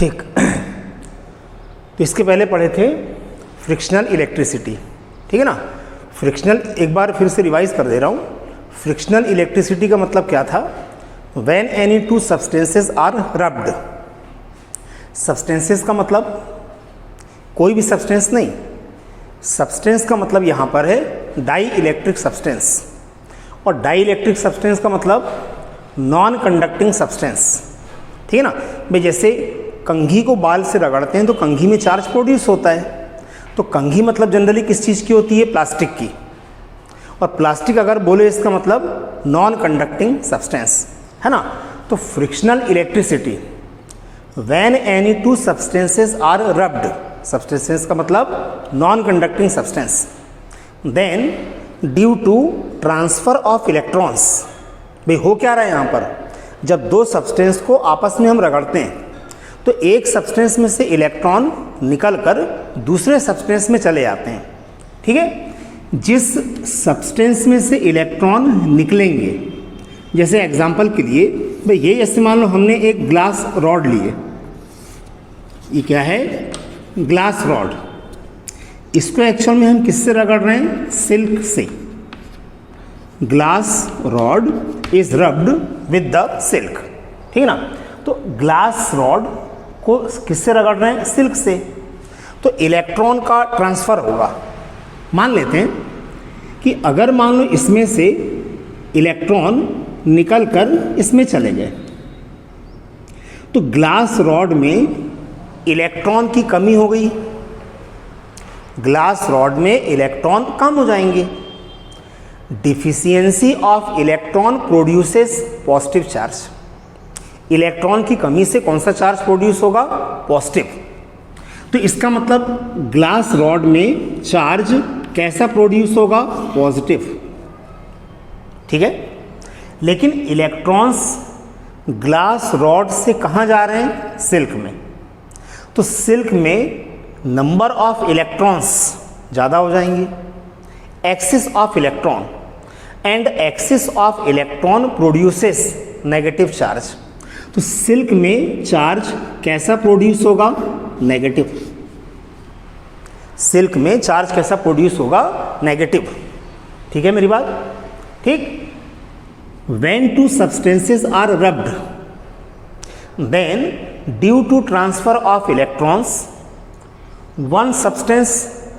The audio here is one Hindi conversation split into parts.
ठीक। तो इसके पहले पढ़े थे फ्रिक्शनल इलेक्ट्रिसिटी, ठीक है ना। फ्रिक्शनल एक बार फिर से रिवाइज कर दे रहा हूँ। फ्रिक्शनल इलेक्ट्रिसिटी का मतलब क्या था? When any two substances are rubbed. Substances का मतलब कोई भी सब्सटेंस नहीं, सब्सटेंस का मतलब यहाँ पर है डाई इलेक्ट्रिक सब्सटेंस, और डाई इलेक्ट्रिक सब्सटेंस का मतलब नॉन कंडक्टिंग सब्सटेंस, ठीक है ना। भाई जैसे कंघी को बाल से रगड़ते हैं तो कंघी में चार्ज प्रोड्यूस होता है, तो कंघी मतलब जनरली किस चीज़ की होती है? प्लास्टिक की। और प्लास्टिक अगर बोले इसका मतलब नॉन कंडक्टिंग सब्सटेंस, है ना। तो frictional electricity when any two substances are rubbed, substances का मतलब non conducting substance, then due to transfer of electrons. भाई हो क्या रहा है यहाँ पर? जब दो सब्सटेंस को आपस में हम रगड़ते हैं तो एक सब्सटेंस में से इलेक्ट्रॉन निकलकर दूसरे सब्सटेंस में चले जाते हैं, ठीक है। जिस सब्सटेंस में से इलेक्ट्रॉन निकलेंगे, जैसे एग्जांपल के लिए भाई ये जैसे मान लो हमने एक ग्लास रॉड लिए, ये क्या है? Glass rod. इसको एक्चुअल में हम किससे रगड़ रहे हैं? सिल्क से। Glass rod is rubbed with the silk, ठीक है ना। तो ग्लास रॉड को किससे रगड़ रहे हैं? सिल्क से। तो इलेक्ट्रॉन का ट्रांसफर होगा। मान लेते हैं कि अगर मान लो इसमें से इलेक्ट्रॉन निकलकर इसमें चले गए तो ग्लास रॉड में इलेक्ट्रॉन की कमी हो गई, ग्लास रॉड में इलेक्ट्रॉन कम हो जाएंगे। Deficiency of electron produces positive charge. Electron की कमी से कौन सा चार्ज प्रोड्यूस होगा? पॉजिटिव। तो इसका मतलब ग्लास रॉड में चार्ज कैसा प्रोड्यूस होगा? पॉजिटिव, ठीक है। लेकिन इलेक्ट्रॉन्स ग्लास रॉड से कहाँ जा रहे हैं? सिल्क में। तो सिल्क में नंबर ऑफ इलेक्ट्रॉन्स ज़्यादा हो जाएंगे, axis of electron, and excess of electron produces negative charge. तो सिल्क में चार्ज कैसा प्रोड्यूस होगा? नेगेटिव। सिल्क में चार्ज कैसा प्रोड्यूस होगा? नेगेटिव, ठीक है मेरी बात? ठीक। When two substances are rubbed, then due to transfer of electrons, one substance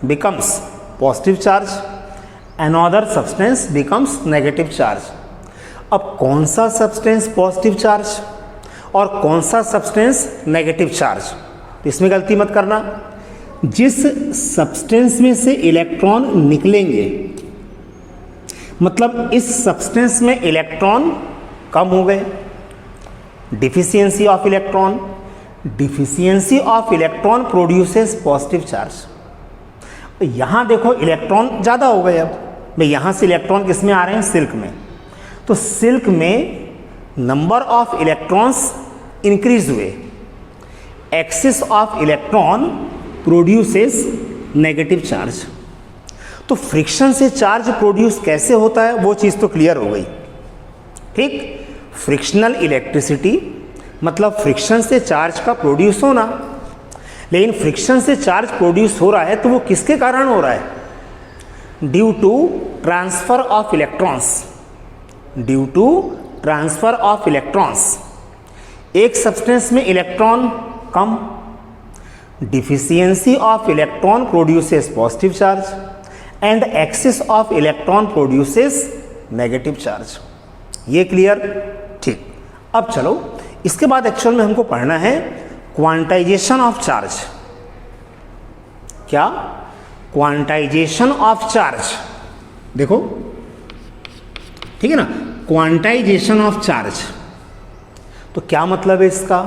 becomes positive charge, another substance becomes negative charge. अब कौन सा सब्सटेंस पॉजिटिव चार्ज और कौन सा सब्सटेंस नेगेटिव चार्ज? इसमें गलती मत करना। जिस सब्सटेंस में से इलेक्ट्रॉन निकलेंगे मतलब इस सब्सटेंस में इलेक्ट्रॉन कम हो गए, deficiency of electron. Deficiency of electron produces positive charge. यहाँ देखो इलेक्ट्रॉन ज़्यादा हो गए। अब भाई यहाँ से इलेक्ट्रॉन किस में आ रहे हैं? सिल्क में। तो सिल्क में नंबर ऑफ इलेक्ट्रॉन्स इंक्रीज हुए, axis of electron produces negative charge. तो फ्रिक्शन से चार्ज प्रोड्यूस कैसे होता है वो चीज़ तो क्लियर हो गई, ठीक। फ्रिक्शनल इलेक्ट्रिसिटी मतलब फ्रिक्शन से चार्ज का प्रोड्यूस होना। लेकिन फ्रिक्शन से चार्ज प्रोड्यूस हो रहा है तो वो किसके कारण हो रहा है? Due to transfer of electrons. Due to transfer of electrons. एक सब्सटेंस में इलेक्ट्रॉन कम, deficiency of electron produces positive charge, and excess of electron produces negative charge. ये क्लियर? ठीक। अब चलो इसके बाद एक्चुअल में हमको पढ़ना है क्वांटाइजेशन ऑफ चार्ज। क्या? Quantization of charge. देखो, ठीक है ना, क्वांटाइजेशन ऑफ चार्ज। तो क्या मतलब है इसका?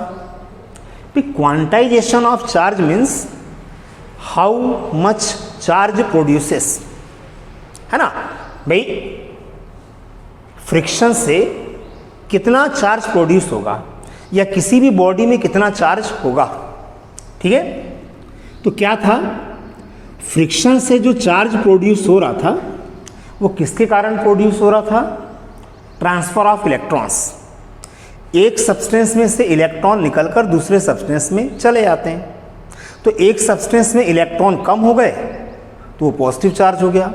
Quantization of charge means how much charge produces, है ना। भाई फ्रिक्शन से कितना चार्ज प्रोड्यूस होगा या किसी भी बॉडी में कितना चार्ज होगा, ठीक है। तो क्या था? फ्रिक्शन से जो चार्ज प्रोड्यूस हो रहा था वो किसके कारण प्रोड्यूस हो रहा था? Transfer of electrons. एक सब्सटेंस में से इलेक्ट्रॉन निकलकर दूसरे सब्सटेंस में चले जाते हैं। तो एक सब्सटेंस में इलेक्ट्रॉन कम हो गए तो वो पॉजिटिव चार्ज हो गया,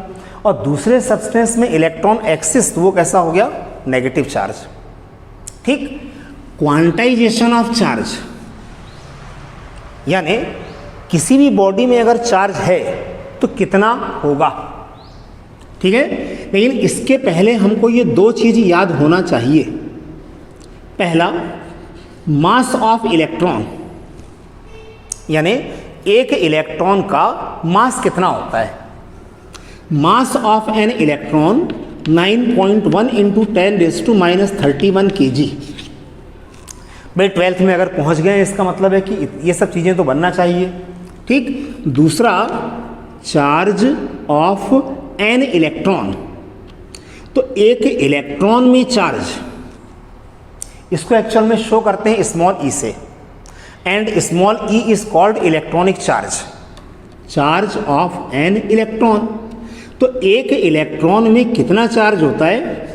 और दूसरे सब्सटेंस में इलेक्ट्रॉन एक्सिस्ट तो वो कैसा हो गया, नेगेटिव चार्ज। ठीक, क्वांटाइजेशन ऑफ चार्ज, यानी किसी भी बॉडी में अगर चार्ज है तो कितना होगा। ठीक है, लेकिन इसके पहले हमको ये दो चीज़ याद होना चाहिए। पहला, मास ऑफ इलेक्ट्रॉन, यानी एक इलेक्ट्रॉन का मास कितना होता है। Mass of an electron 9.1 into 10⁻³ kg। भाई 12th में अगर पहुंच गए इसका मतलब है कि ये सब चीज़ें तो बनना चाहिए। ठीक, दूसरा, चार्ज ऑफ एन इलेक्ट्रॉन, तो एक इलेक्ट्रॉन में चार्ज, इसको एक्चुअल में शो करते हैं स्मॉल ई से, and small E is called electronic charge, charge of an electron. तो एक इलेक्ट्रॉन में कितना चार्ज होता है,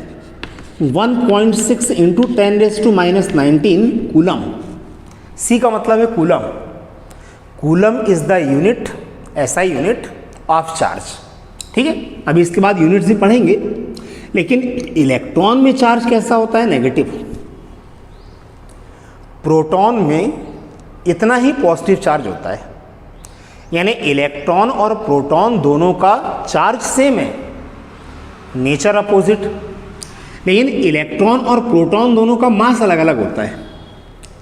1.6 इंटू 10⁻⁻19 कूलम। सी का मतलब है coulomb. Coulomb is the unit, SI unit of charge. ठीक है, अभी इसके बाद यूनिट्स भी पढ़ेंगे, लेकिन इलेक्ट्रॉन में चार्ज कैसा होता है, नेगेटिव। प्रोटॉन में इतना ही पॉजिटिव चार्ज होता है, यानी इलेक्ट्रॉन और प्रोटॉन दोनों का चार्ज सेम है, नेचर अपोजिट, लेकिन इलेक्ट्रॉन और प्रोटॉन दोनों का मास अलग अलग होता है।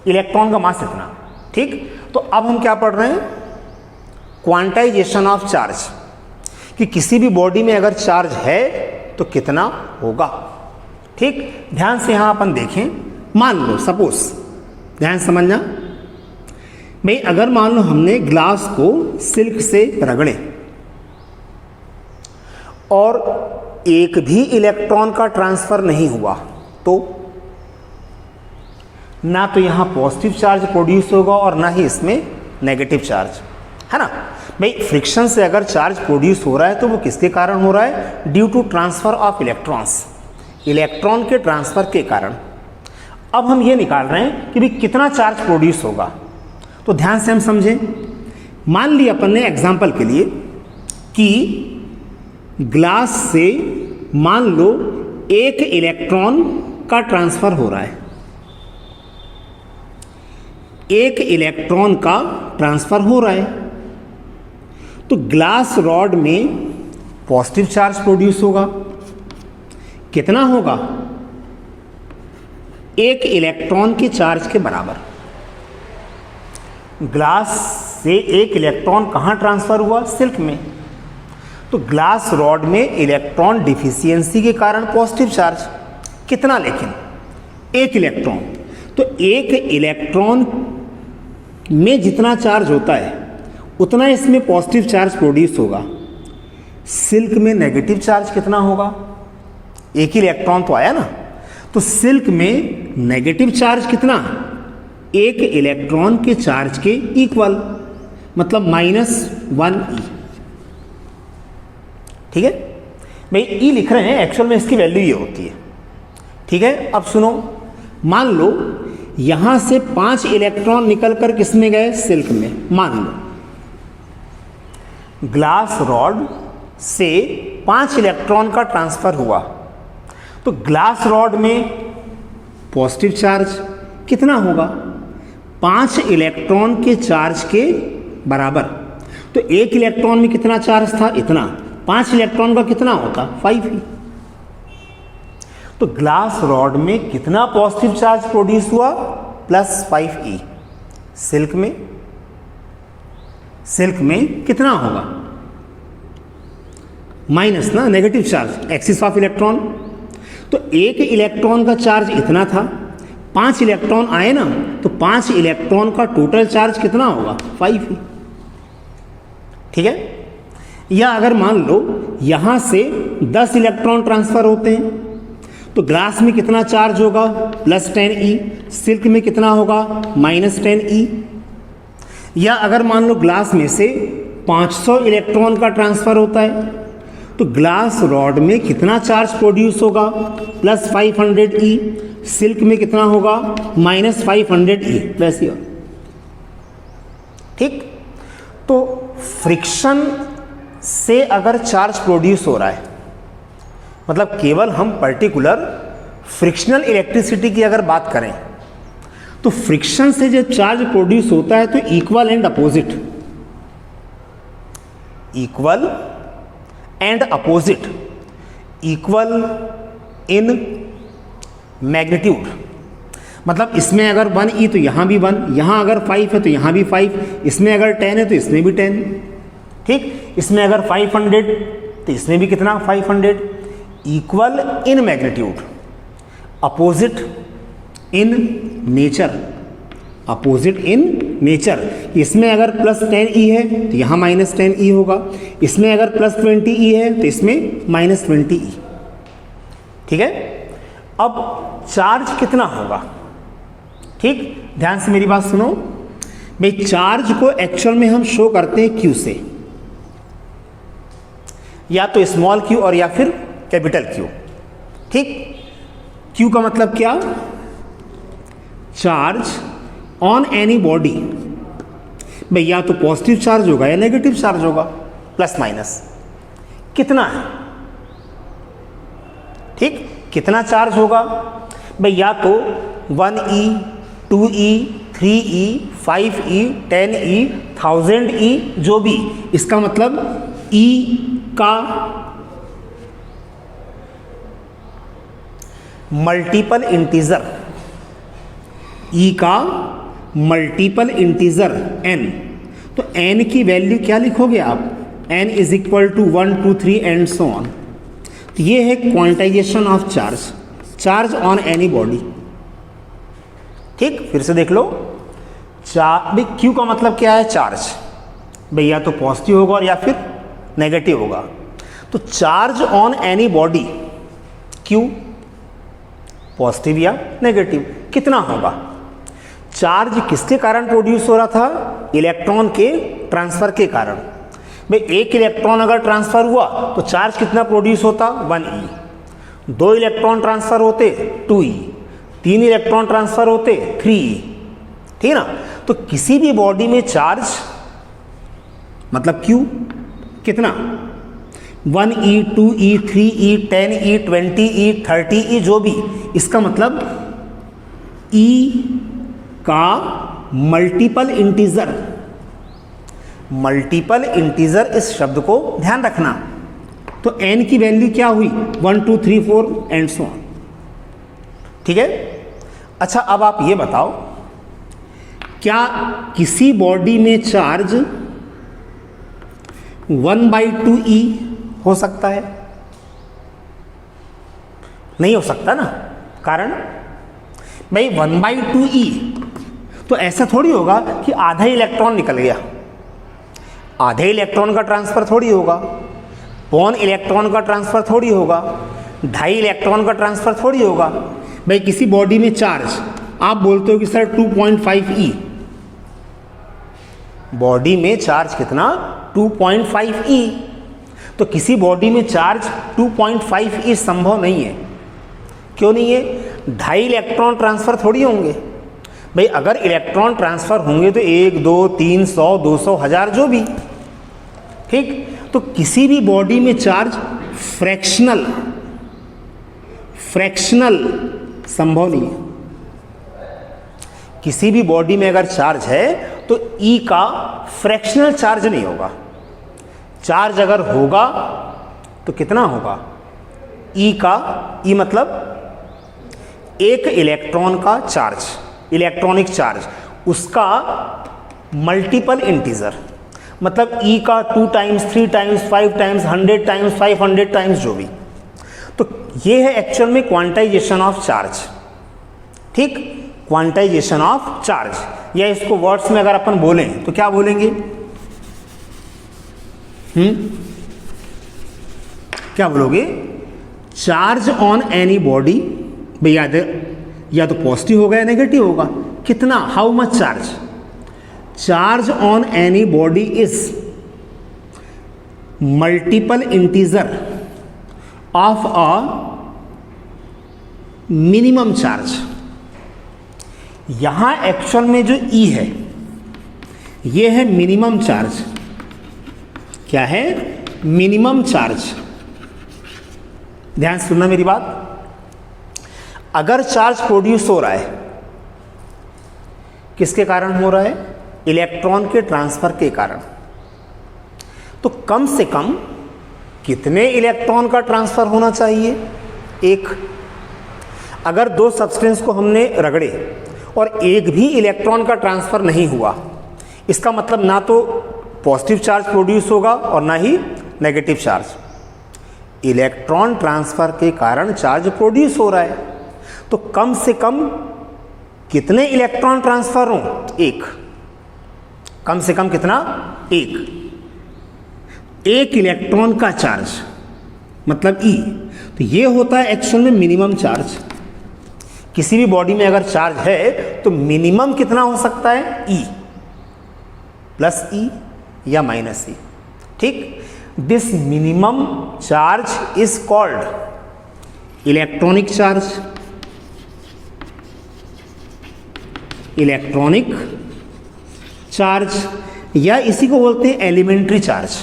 इलेक्ट्रॉन का मास इतना। ठीक, तो अब हम क्या पढ़ रहे हैं, क्वांटाइजेशन ऑफ चार्ज, कि किसी भी बॉडी में अगर चार्ज है तो कितना होगा। ठीक, ध्यान से यहां अपन देखें, मान लो सपोज, ध्यान समझना भाई, अगर मान लो हमने ग्लास को सिल्क से रगड़े और एक भी इलेक्ट्रॉन का ट्रांसफर नहीं हुआ, तो ना तो यहां पॉजिटिव चार्ज प्रोड्यूस होगा और ना ही इसमें नेगेटिव चार्ज, है ना। भाई फ्रिक्शन से अगर चार्ज प्रोड्यूस हो रहा है तो वो किसके कारण हो रहा है, due to transfer of electrons, electron के ट्रांसफर के कारण। अब हम ये निकाल रहे हैं कि भाई कितना चार्ज प्रोड्यूस होगा। तो ध्यान से हम समझें, मान लिया अपन ने एग्जाम्पल के लिए कि ग्लास से मान लो एक इलेक्ट्रॉन का ट्रांसफर हो रहा है, एक इलेक्ट्रॉन का ट्रांसफर हो रहा है, तो ग्लास रॉड में पॉजिटिव चार्ज प्रोड्यूस होगा। कितना होगा, एक इलेक्ट्रॉन के चार्ज के बराबर। ग्लास से एक इलेक्ट्रॉन कहाँ ट्रांसफर हुआ, सिल्क में, तो ग्लास रॉड में इलेक्ट्रॉन डिफिशियंसी के कारण पॉजिटिव चार्ज। कितना, लेकिन एक इलेक्ट्रॉन, तो एक इलेक्ट्रॉन में जितना चार्ज होता है उतना इसमें पॉजिटिव चार्ज प्रोड्यूस होगा। सिल्क में नेगेटिव चार्ज कितना होगा, एक ही इलेक्ट्रॉन तो आया ना, तो सिल्क में नेगेटिव चार्ज कितना, एक इलेक्ट्रॉन के चार्ज के इक्वल, मतलब -1e। ठीक है भाई, ई लिख रहे हैं, एक्चुअल में इसकी वैल्यू ये होती है। ठीक है, अब सुनो, मान लो यहां से 5 इलेक्ट्रॉन निकलकर किस में गए, सिल्क में। मान लो ग्लास रॉड से 5 इलेक्ट्रॉन का ट्रांसफर हुआ, तो ग्लास रॉड में पॉजिटिव चार्ज कितना होगा, 5 इलेक्ट्रॉन के चार्ज के बराबर। तो एक इलेक्ट्रॉन में कितना चार्ज था, इतना, 5 इलेक्ट्रॉन का कितना होता, 5e। तो ग्लास रॉड में कितना पॉजिटिव चार्ज प्रोड्यूस हुआ, +5e। सिल्क में कितना होगा, माइनस ना, negative charge, axis of electron. तो एक इलेक्ट्रॉन का चार्ज इतना था, 5 इलेक्ट्रॉन आए ना, तो 5 इलेक्ट्रॉन का टोटल चार्ज कितना होगा, 5e। ठीक है, या अगर मान लो यहां से 10 इलेक्ट्रॉन ट्रांसफर होते हैं, तो ग्लास में कितना चार्ज होगा, +10e, सिल्क में कितना होगा, -10e। या अगर मान लो ग्लास में से 500 इलेक्ट्रॉन का ट्रांसफर होता है, तो ग्लास रॉड में कितना चार्ज प्रोड्यूस होगा, प्लस 500 ई, सिल्क में कितना होगा, माइनस 500 ई, वैसे ही। ठीक, तो फ्रिक्शन से अगर चार्ज प्रोड्यूस हो रहा है, मतलब केवल हम पर्टिकुलर फ्रिक्शनल इलेक्ट्रिसिटी की अगर बात करें, तो फ्रिक्शन से जब चार्ज प्रोड्यूस होता है तो equal and opposite, equal and opposite, equal in magnitude, मतलब इसमें अगर 1 ई तो यहाँ भी 1, यहाँ अगर 5 है तो यहाँ भी 5, इसमें अगर 10 है तो इसमें भी 10। ठीक, इसमें अगर 500 तो इसमें भी कितना, 500। Equal in magnitude, opposite in nature, opposite in nature. इसमें अगर प्लस 10 ई है तो यहाँ माइनस 10 ई होगा, इसमें अगर प्लस 20 ई है तो इसमें माइनस 20 ई। ठीक है, अब चार्ज कितना होगा। ठीक, ध्यान से मेरी बात सुनो भाई, चार्ज को एक्चुअल में हम शो करते हैं क्यू से, या तो स्मॉल क्यू और या फिर कैपिटल क्यू। ठीक, क्यू का मतलब क्या, चार्ज ऑन एनी बॉडी, भाई या तो पॉजिटिव चार्ज होगा या नेगेटिव चार्ज होगा, प्लस माइनस कितना है। ठीक, कितना चार्ज होगा भाई, या तो 1E, 2E, 3E, 5E, 10E, 1000E, जो भी, इसका मतलब E का मल्टीपल इंटीजर, E का मल्टीपल इंटीजर n, तो n की वैल्यू क्या लिखोगे आप, n is equal to 1, 2, 3 and so on. तो ये है quantization of charge, charge on any body. ठीक, फिर से देख लो, भाई क्यू का मतलब क्या है, चार्ज, भाई या तो पॉजिटिव होगा और या फिर नेगेटिव होगा। तो charge on any body Q, positive या नेगेटिव, कितना होगा। चार्ज किसके कारण प्रोड्यूस हो रहा था, इलेक्ट्रॉन के ट्रांसफर के कारण। भाई एक इलेक्ट्रॉन अगर ट्रांसफर हुआ तो चार्ज कितना प्रोड्यूस होता, 1E। 2 इलेक्ट्रॉन ट्रांसफर होते 2E, 3 इलेक्ट्रॉन ट्रांसफर होते 3E। ठीक है ना, तो किसी भी बॉडी में चार्ज मतलब Q कितना, 1E, 2E, 3E, 10E, 20E, 30E, जो भी, इसका मतलब E का मल्टीपल इंटीजर, मल्टीपल इंटीजर, इस शब्द को ध्यान रखना। तो n की वैल्यू क्या हुई, 1, 2, 3, 4 एंड सो ऑन। ठीक है, अच्छा अब आप ये बताओ, क्या किसी बॉडी में चार्ज 1/2E हो सकता है, नहीं हो सकता ना, कारण भाई 1/2E, तो ऐसा थोड़ी होगा कि आधा इलेक्ट्रॉन निकल गया, आधे इलेक्ट्रॉन का ट्रांसफर थोड़ी होगा, पौन इलेक्ट्रॉन का ट्रांसफर थोड़ी होगा, 2.5 इलेक्ट्रॉन का ट्रांसफर थोड़ी होगा। भाई किसी बॉडी में चार्ज, आप बोलते हो कि सर 2.5E, बॉडी में चार्ज कितना, 2.5E, तो किसी बॉडी में चार्ज 2.5E संभव नहीं है। क्यों नहीं है, 2.5 इलेक्ट्रॉन ट्रांसफर थोड़ी होंगे। भाई अगर इलेक्ट्रॉन ट्रांसफर होंगे तो 1, 2, 3, 100, 200, 1000, जो भी। ठीक, तो किसी भी बॉडी में चार्ज फ्रैक्शनल संभव नहीं है। किसी भी बॉडी में अगर चार्ज है तो E का फ्रैक्शनल चार्ज नहीं होगा। चार्ज अगर होगा तो कितना होगा, E का, E मतलब एक इलेक्ट्रॉन का चार्ज, इलेक्ट्रॉनिक चार्ज, उसका मल्टीपल इंटीजर, मतलब E का 2 times, 3 times, 5 times, 100 times, 500 times, जो भी। तो ये है एक्चुअल में क्वांटाइजेशन ऑफ चार्ज। ठीक, क्वांटाइजेशन ऑफ चार्ज, या इसको वर्ड्स में अगर अपन बोलें तो क्या बोलेंगे, क्या बोलोगे, चार्ज ऑन एनी बॉडी, भैया या तो पॉजिटिव होगा या नेगेटिव होगा, कितना, how much charge, charge on any body is multiple integer of a minimum charge. यहां एक्चुअल में जो E है ये है मिनिमम चार्ज। क्या है? Minimum charge. ध्यान से सुनना मेरी बात। अगर चार्ज प्रोड्यूस हो रहा है, किसके कारण हो रहा है? इलेक्ट्रॉन के ट्रांसफर के कारण। तो कम से कम कितने इलेक्ट्रॉन का ट्रांसफर होना चाहिए? एक। अगर दो सब्सटेंस को हमने रगड़े और एक भी इलेक्ट्रॉन का ट्रांसफर नहीं हुआ, इसका मतलब ना तो पॉजिटिव चार्ज प्रोड्यूस होगा और ना ही नेगेटिव चार्ज। इलेक्ट्रॉन ट्रांसफर के कारण चार्ज प्रोड्यूस हो रहा है, तो कम से कम कितने इलेक्ट्रॉन ट्रांसफर हों? एक। कम से कम कितना? एक इलेक्ट्रॉन का चार्ज मतलब E। तो ये होता है एक्चुअल में मिनिमम चार्ज। किसी भी बॉडी में अगर चार्ज है तो मिनिमम कितना हो सकता है? E प्लस E या माइनस E। ठीक। This minimum charge is called electronic charge. Electronic charge या इसी को बोलते हैं एलिमेंट्री चार्ज।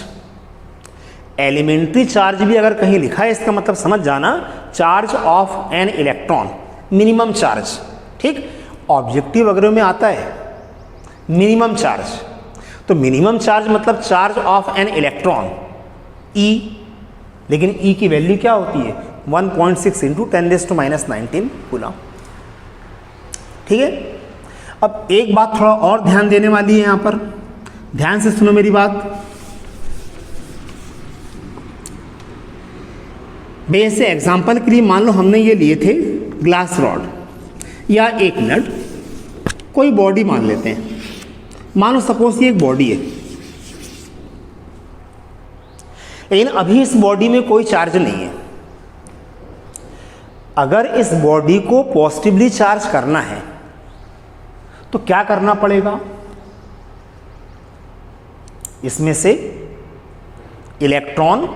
एलिमेंट्री चार्ज भी अगर कहीं लिखा है, इसका मतलब समझ जाना charge of an electron, minimum charge. ठीक। ऑब्जेक्टिव वगैरह में आता है मिनिमम चार्ज। तो मिनिमम चार्ज मतलब charge of an electron E, लेकिन E की वैल्यू क्या होती है? 1.6 इंटू 10⁻⁻19 कूलम। ठीक है। अब एक बात थोड़ा और ध्यान देने वाली है यहां पर, ध्यान से सुनो मेरी बात। वैसे एग्जाम्पल के लिए मान लो हमने ये लिए थे ग्लास रॉड या एक नट, कोई बॉडी मान लेते हैं। मानो सपोज ये एक बॉडी है, लेकिन अभी इस बॉडी में कोई चार्ज नहीं है। अगर इस बॉडी को पॉजिटिवली चार्ज करना है तो क्या करना पड़ेगा? इसमें से इलेक्ट्रॉन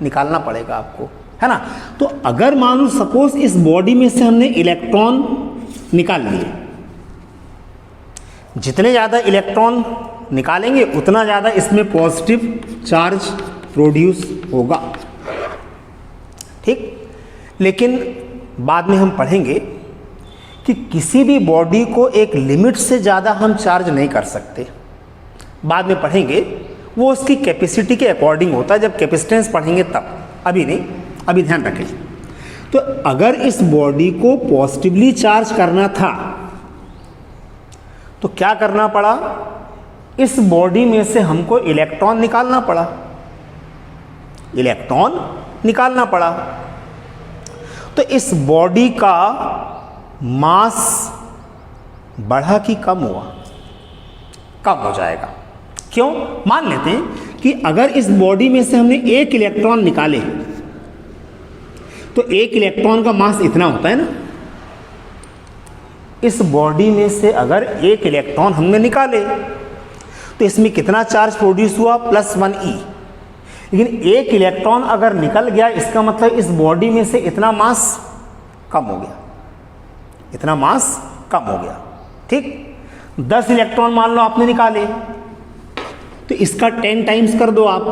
निकालना पड़ेगा आपको, है ना। तो अगर मान लो सपोज इस बॉडी में से हमने इलेक्ट्रॉन निकाल लिए, जितने ज़्यादा इलेक्ट्रॉन निकालेंगे उतना ज़्यादा इसमें पॉजिटिव चार्ज प्रोड्यूस होगा। ठीक। लेकिन बाद में हम पढ़ेंगे कि किसी भी बॉडी को एक लिमिट से ज़्यादा हम चार्ज नहीं कर सकते। बाद में पढ़ेंगे, वो उसकी कैपेसिटी के अकॉर्डिंग होता है, जब कैपेसिटेंस पढ़ेंगे तब, अभी नहीं। अभी ध्यान रखें। तो अगर इस बॉडी को पॉजिटिवली चार्ज करना था तो क्या करना पड़ा? इस बॉडी में से हमको इलेक्ट्रॉन निकालना पड़ा। इलेक्ट्रॉन निकालना पड़ा। तो इस बॉडी का मास बढ़ा कि कम हुआ? कम हो जाएगा। क्यों? मान लेते हैं कि अगर इस बॉडी में से हमने एक इलेक्ट्रॉन निकाले तो एक इलेक्ट्रॉन का मास इतना होता है ना। इस बॉडी में से अगर एक इलेक्ट्रॉन हमने निकाले तो इसमें कितना चार्ज प्रोड्यूस हुआ? +1e। लेकिन एक इलेक्ट्रॉन अगर निकल गया, इसका मतलब इस बॉडी में से इतना मास कम हो गया। इतना मास कम हो गया। ठीक। 10 इलेक्ट्रॉन मान लो आपने निकाले, तो इसका 10 टाइम्स कर दो आप,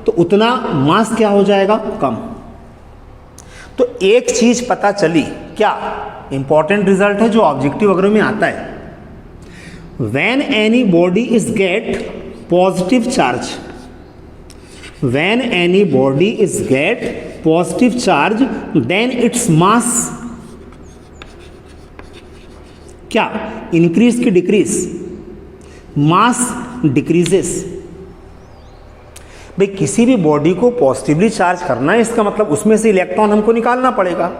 तो उतना मास क्या हो जाएगा? कम। तो एक चीज पता चली, क्या? इंपॉर्टेंट रिजल्ट है जो ऑब्जेक्टिव वगैरह में आता है। When any body is get positive charge, when any body is get positive charge, then its mass क्या? इंक्रीज की डिक्रीज? मास डिक्रीजेस। भाई किसी भी बॉडी को पॉजिटिवली चार्ज करना है, इसका मतलब उसमें से इलेक्ट्रॉन हमको निकालना पड़ेगा,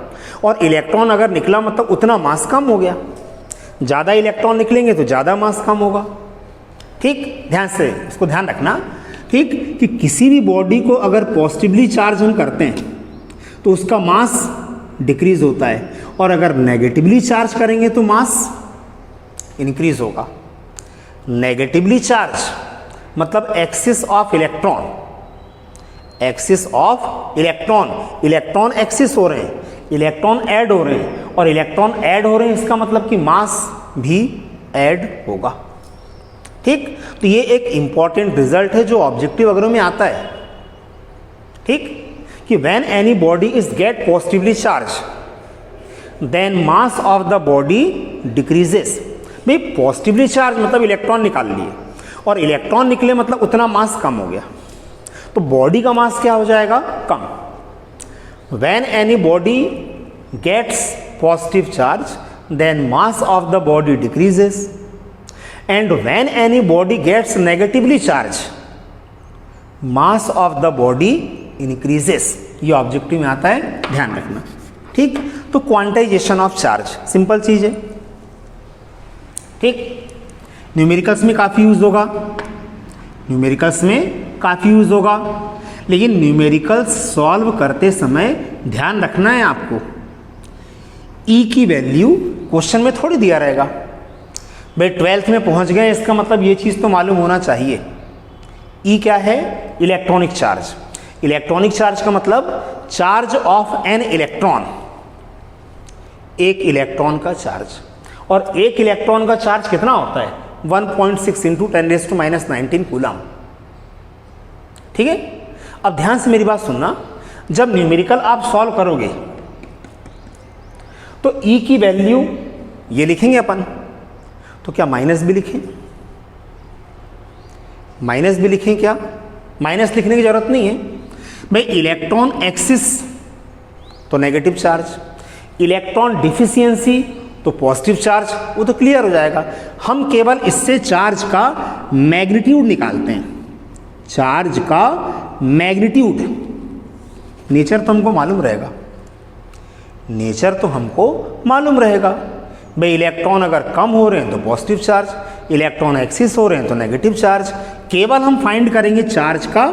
और इलेक्ट्रॉन अगर निकला मतलब उतना मास कम हो गया। ज़्यादा इलेक्ट्रॉन निकलेंगे तो ज़्यादा मास कम होगा। ठीक। ध्यान से इसको ध्यान रखना। ठीक। कि किसी भी बॉडी को अगर पॉजिटिवली चार्ज हम करते हैं तो उसका मास डिक्रीज होता है, और अगर नेगेटिवली चार्ज करेंगे तो मास इंक्रीज होगा। नेगेटिवली चार्ज मतलब axis of electron axis of electron, electron axis हो रहे हैं, इलेक्ट्रॉन ऐड हो रहे हैं, और इलेक्ट्रॉन ऐड हो रहे हैं इसका मतलब कि मास भी ऐड होगा। ठीक, तो ये एक इंपॉर्टेंट रिजल्ट है जो ऑब्जेक्टिव वगैरह में आता है। ठीक, कि when any body is get positively charge then mass of the body decreases. भाई पॉजिटिवली चार्ज मतलब इलेक्ट्रॉन निकाल लिए, और इलेक्ट्रॉन निकले मतलब उतना मास कम हो गया, तो बॉडी का मास क्या हो जाएगा, कम। When any body gets positive charge then mass of the body decreases, and when any body gets negatively charge mass of the body increases. ये ऑब्जेक्टिव में आता है, ध्यान रखना। ठीक, तो क्वांटाइजेशन ऑफ चार्ज सिंपल चीज है। ठीक, न्यूमेरिकल्स में काफ़ी यूज होगा, न्यूमेरिकल्स में काफ़ी यूज होगा, लेकिन न्यूमेरिकल्स सॉल्व करते समय ध्यान रखना है आपको, ई की वैल्यू क्वेश्चन में थोड़ी दिया रहेगा। भाई 12th में पहुंच गए इसका मतलब ये चीज़ तो मालूम होना चाहिए। ई क्या है, इलेक्ट्रॉनिक चार्ज। इलेक्ट्रॉनिक चार्ज का मतलब चार्ज ऑफ एन इलेक्ट्रॉन, एक इलेक्ट्रॉन का चार्ज। और एक इलेक्ट्रॉन का चार्ज कितना होता है, 1.6 इंटू 10⁻⁹ कूलम। ठीक है, अब ध्यान से मेरी बात सुनना, जब न्यूमेरिकल आप सॉल्व करोगे तो ई की वैल्यू ये लिखेंगे अपन, तो क्या माइनस भी लिखें, माइनस भी लिखें क्या, माइनस लिखने की जरूरत नहीं है। भाई इलेक्ट्रॉन एक्सिस तो नेगेटिव चार्ज, इलेक्ट्रॉन डिफिशियंसी तो पॉजिटिव चार्ज, वो तो क्लियर हो जाएगा। हम केवल इससे चार्ज का मैग्नीट्यूड निकालते हैं, चार्ज का मैग्नीट्यूड। नेचर तो हमको मालूम रहेगा, नेचर तो हमको मालूम रहेगा। भाई इलेक्ट्रॉन अगर कम हो रहे हैं तो पॉजिटिव चार्ज, इलेक्ट्रॉन एक्सिस हो रहे हैं तो नेगेटिव चार्ज। केवल हम फाइंड करेंगे चार्ज का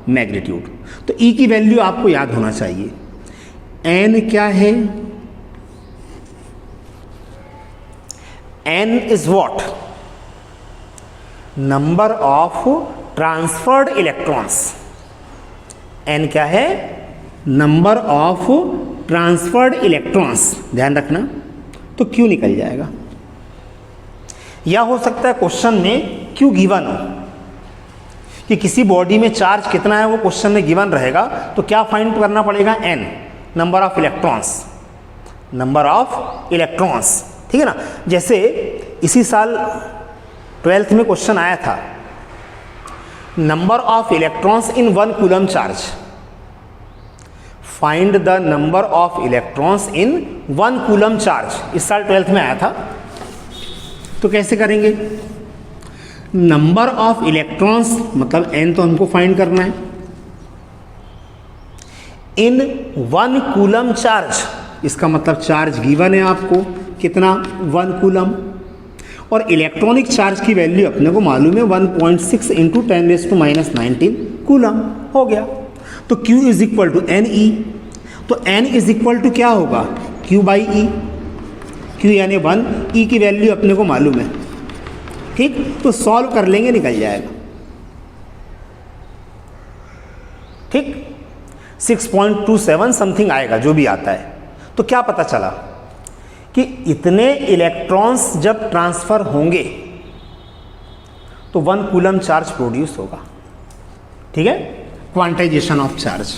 मैग्नीट्यूड। तो ई की वैल्यू आपको याद होना चाहिए, एन क्या है, n is what, number of transferred electrons. N क्या है, नंबर ऑफ ट्रांसफर्ड इलेक्ट्रॉन्स, ध्यान रखना। तो क्यू निकल जाएगा, या हो सकता है क्वेश्चन में क्यू गिवन हो कि किसी बॉडी में चार्ज कितना है वो क्वेश्चन में गिवन रहेगा, तो क्या फाइंड करना पड़ेगा, n, number of electrons, number of electrons. ठीक है ना, जैसे इसी साल 12th में क्वेश्चन आया था, number of electrons in 1 coulomb charge, find the number of electrons in 1 coulomb charge. इस साल 12th में आया था। तो कैसे करेंगे, नंबर ऑफ इलेक्ट्रॉन्स मतलब एन तो हमको फाइंड करना है, इन 1 कूलम चार्ज, इसका मतलब चार्ज गिवन है आपको कितना, 1 कूलम, और इलेक्ट्रॉनिक चार्ज की वैल्यू अपने को मालूम है 1.6 इंटू 10⁻⁹ कूलम हो गया। तो Q is equal to n e, तो N इज इक्वल टू क्या होगा, Q बाई ई, Q यानी 1, E की वैल्यू अपने को मालूम है। ठीक, तो सॉल्व कर लेंगे, निकल जाएगा। ठीक, 6.27 समथिंग आएगा, जो भी आता है। तो क्या पता चला कि इतने इलेक्ट्रॉन्स जब ट्रांसफर होंगे तो 1 कूलम चार्ज प्रोड्यूस होगा। ठीक है, क्वांटाइजेशन ऑफ चार्ज।